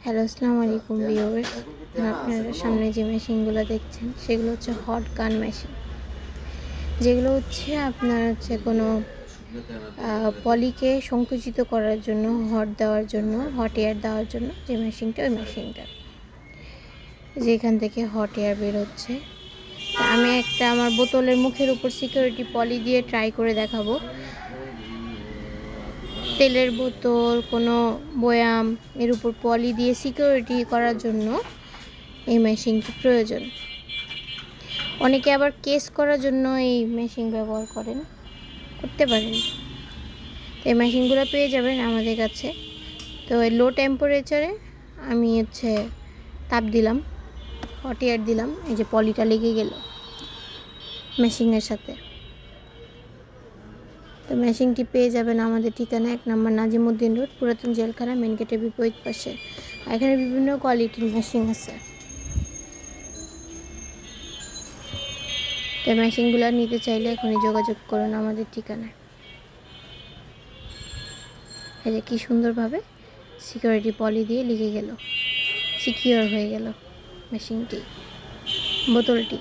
Hello, আসসালামু আলাইকুম viewers. আপনারা সামনে যে মেশিনগুলো দেখছেন সেগুলো হচ্ছে হট গান মেশিন। যেগুলো হচ্ছে আপনার হচ্ছে কোনো পলিকে সংকুচিত করার জন্য, হট দেওয়ার জন্য, হট এয়ার দেওয়ার জন্য যে মেশিনটা, ওই মেশিনটা যেখান থেকে হট এয়ার বের হচ্ছে। আমি একটা আমার বোতলের মুখের উপর সিকিউরিটি পলি দিয়ে ট্রাই করে দেখাবো। তেলের বোতল, কোনো বয়াম এর উপর পলি দিয়ে সিকিউরিটি করার জন্য এই মেশিনটি প্রয়োজন। অনেকে আবার কেস করার জন্য এই মেশিন ব্যবহার করতে পারেন। এই মেশিনগুলো পেয়ে যাবেন আমাদের কাছে। তো এই লো টেম্পারেচারে আমি তাপ দিলাম, হট এয়ার দিলাম, এই যে পলিটা লেগে গেল মেশিনের সাথে। তো মেশিনটি পেয়ে যাবেন আমাদের ঠিকানা 1 নম্বর নাজিমউদ্দিন রোড, পুরাতন জেলখানা, মেন গেটের বিপরীত পাশে। এখানে বিভিন্ন কোয়ালিটির মেশিন আছে। তো মেশিনগুলো নিতে চাইলে এখনই যোগাযোগ করুন আমাদের ঠিকানায়। এই যে কি সুন্দরভাবে সিকিউরিটি পলি দিয়ে লেগে গেল, সিকিউর হয়ে গেল মেশিনটি, বোতলটি।